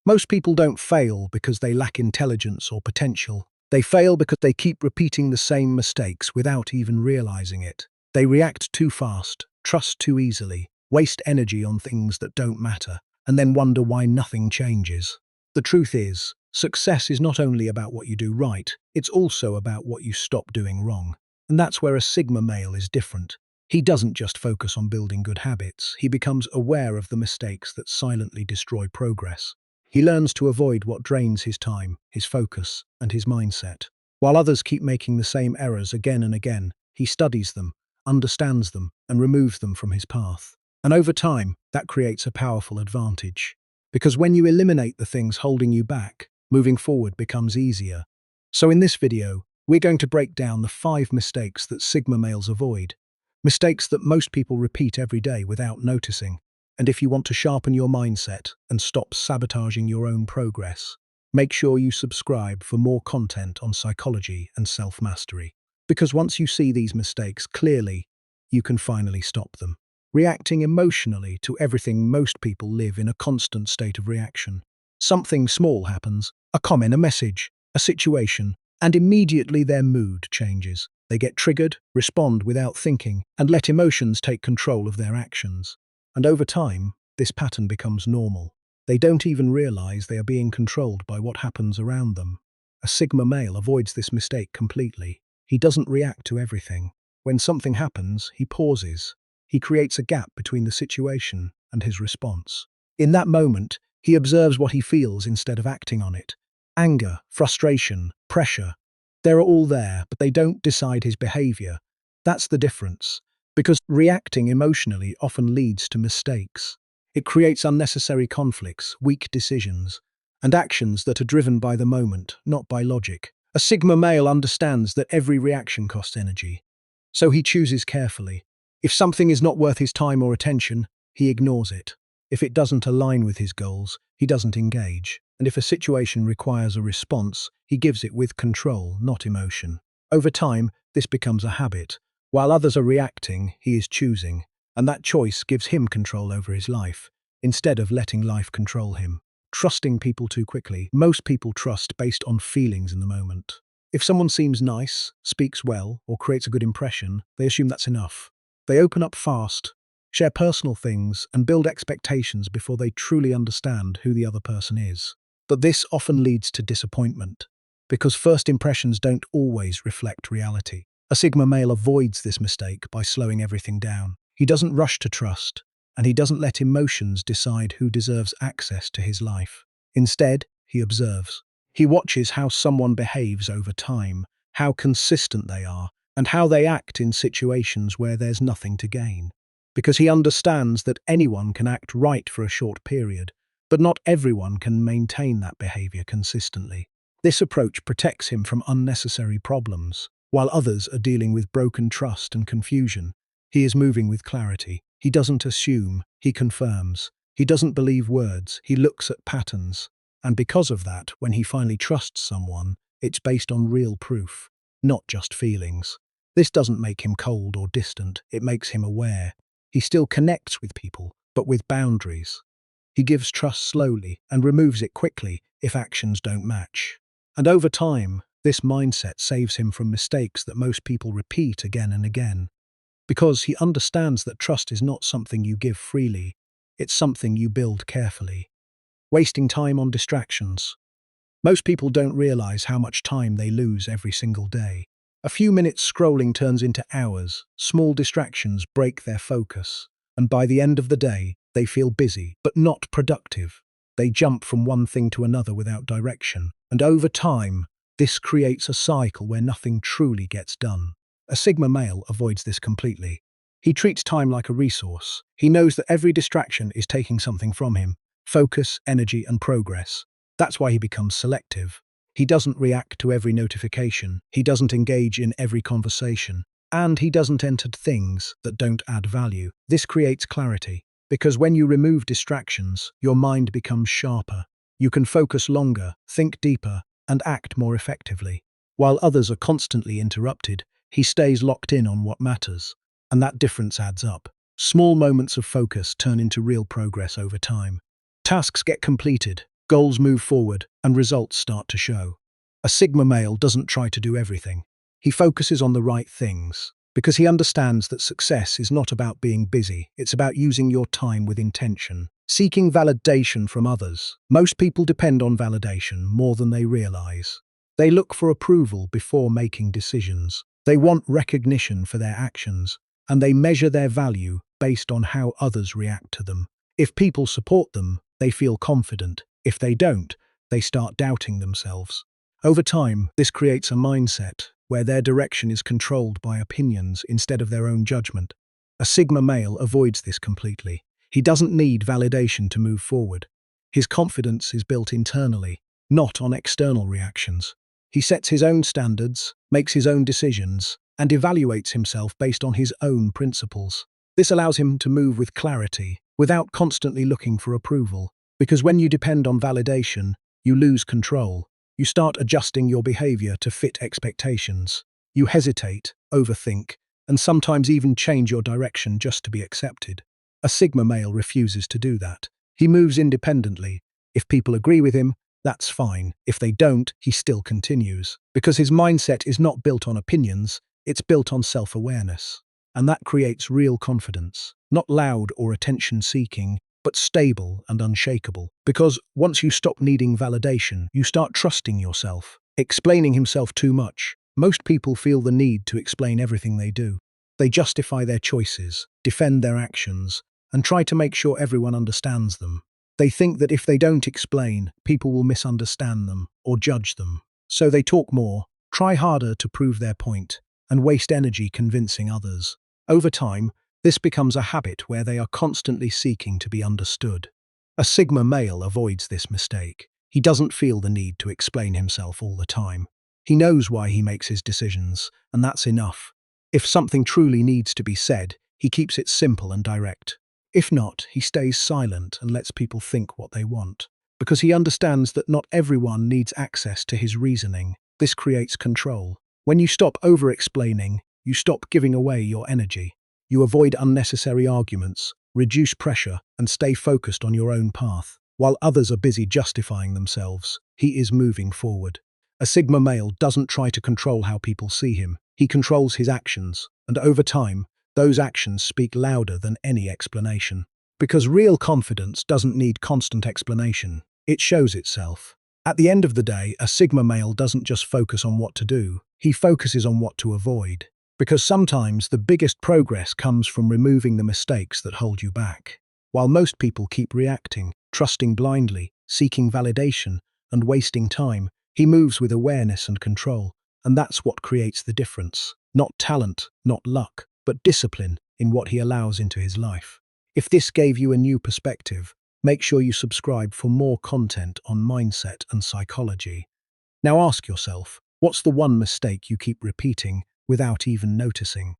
Most people don't fail because they lack intelligence or potential. They fail because they keep repeating the same mistakes without even realizing it. They react too fast, trust too easily, waste energy on things that don't matter, and then wonder why nothing changes. The truth is, success is not only about what you do right, it's also about what you stop doing wrong. And that's where a Sigma male is different. He doesn't just focus on building good habits, he becomes aware of the mistakes that silently destroy progress. He learns to avoid what drains his time, his focus, and his mindset. While others keep making the same errors again and again, he studies them, understands them, and removes them from his path. And over time, that creates a powerful advantage. Because when you eliminate the things holding you back, moving forward becomes easier. So in this video, we're going to break down the 5 mistakes that Sigma males avoid. Mistakes that most people repeat every day without noticing. And if you want to sharpen your mindset and stop sabotaging your own progress, make sure you subscribe for more content on psychology and self-mastery. Because once you see these mistakes clearly, you can finally stop them. Reacting emotionally to everything. Most people live in a constant state of reaction. Something small happens, a comment, a message, a situation, and immediately their mood changes. They get triggered, respond without thinking, and let emotions take control of their actions. And over time, this pattern becomes normal. They don't even realize they are being controlled by what happens around them. A Sigma male avoids this mistake completely. He doesn't react to everything. When something happens, he pauses. He creates a gap between the situation and his response. In that moment, he observes what he feels instead of acting on it. Anger, frustration, pressure. They're all there, but they don't decide his behavior. That's the difference. Because reacting emotionally often leads to mistakes. It creates unnecessary conflicts, weak decisions, and actions that are driven by the moment, not by logic. A Sigma male understands that every reaction costs energy, so he chooses carefully. If something is not worth his time or attention, he ignores it. If it doesn't align with his goals, he doesn't engage. And if a situation requires a response, he gives it with control, not emotion. Over time, this becomes a habit. While others are reacting, he is choosing, and that choice gives him control over his life, instead of letting life control him. Trusting people too quickly. Most people trust based on feelings in the moment. If someone seems nice, speaks well, or creates a good impression, they assume that's enough. They open up fast, share personal things, and build expectations before they truly understand who the other person is. But this often leads to disappointment, because first impressions don't always reflect reality. A Sigma male avoids this mistake by slowing everything down. He doesn't rush to trust, and he doesn't let emotions decide who deserves access to his life. Instead, he observes. He watches how someone behaves over time, how consistent they are, and how they act in situations where there's nothing to gain. Because he understands that anyone can act right for a short period, but not everyone can maintain that behavior consistently. This approach protects him from unnecessary problems. While others are dealing with broken trust and confusion, he is moving with clarity. He doesn't assume, he confirms. He doesn't believe words, he looks at patterns. And because of that, when he finally trusts someone, it's based on real proof, not just feelings. This doesn't make him cold or distant, it makes him aware. He still connects with people, but with boundaries. He gives trust slowly and removes it quickly if actions don't match. And over time, this mindset saves him from mistakes that most people repeat again and again. Because he understands that trust is not something you give freely, it's something you build carefully. Wasting time on distractions. Most people don't realize how much time they lose every single day. A few minutes scrolling turns into hours. Small distractions break their focus. And by the end of the day, they feel busy, but not productive. They jump from one thing to another without direction. And over time, this creates a cycle where nothing truly gets done. A Sigma male avoids this completely. He treats time like a resource. He knows that every distraction is taking something from him. Focus, energy, and progress. That's why he becomes selective. He doesn't react to every notification. He doesn't engage in every conversation. And he doesn't enter things that don't add value. This creates clarity. Because when you remove distractions, your mind becomes sharper. You can focus longer, think deeper, and act more effectively. While others are constantly interrupted, he stays locked in on what matters. And that difference adds up. Small moments of focus turn into real progress over time. Tasks get completed, Goals move forward and results start to show. A Sigma male doesn't try to do everything. He focuses on the right things because he understands that success is not about being busy, it's about using your time with intention. Seeking validation from others. Most people depend on validation more than they realize. They look for approval before making decisions. They want recognition for their actions, and they measure their value based on how others react to them. If people support them, they feel confident. If they don't, they start doubting themselves. Over time, this creates a mindset where their direction is controlled by opinions instead of their own judgment. A Sigma male avoids this completely. He doesn't need validation to move forward. His confidence is built internally, not on external reactions. He sets his own standards, makes his own decisions, and evaluates himself based on his own principles. This allows him to move with clarity, without constantly looking for approval. Because when you depend on validation, you lose control. You start adjusting your behavior to fit expectations. You hesitate, overthink, and sometimes even change your direction just to be accepted. A Sigma male refuses to do that. He moves independently. If people agree with him, that's fine. If they don't, he still continues. Because his mindset is not built on opinions, it's built on self-awareness. And that creates real confidence. Not loud or attention-seeking, but stable and unshakable. Because once you stop needing validation, you start trusting yourself. Explaining himself too much. Most people feel the need to explain everything they do. They justify their choices, defend their actions, and try to make sure everyone understands them. They think that if they don't explain, people will misunderstand them or judge them. So they talk more, try harder to prove their point, and waste energy convincing others. Over time, this becomes a habit where they are constantly seeking to be understood. A Sigma male avoids this mistake. He doesn't feel the need to explain himself all the time. He knows why he makes his decisions, and that's enough. If something truly needs to be said, he keeps it simple and direct. If not, he stays silent and lets people think what they want. Because he understands that not everyone needs access to his reasoning. This creates control. When you stop over-explaining, you stop giving away your energy. You avoid unnecessary arguments, reduce pressure, and stay focused on your own path. While others are busy justifying themselves, he is moving forward. A Sigma male doesn't try to control how people see him. He controls his actions, and over time, those actions speak louder than any explanation. Because real confidence doesn't need constant explanation. It shows itself. At the end of the day, a Sigma male doesn't just focus on what to do, he focuses on what to avoid. Because sometimes the biggest progress comes from removing the mistakes that hold you back. While most people keep reacting, trusting blindly, seeking validation, and wasting time, he moves with awareness and control. And that's what creates the difference. Not talent, not luck, but discipline in what he allows into his life. If this gave you a new perspective, make sure you subscribe for more content on mindset and psychology. Now ask yourself, what's the one mistake you keep repeating without even noticing?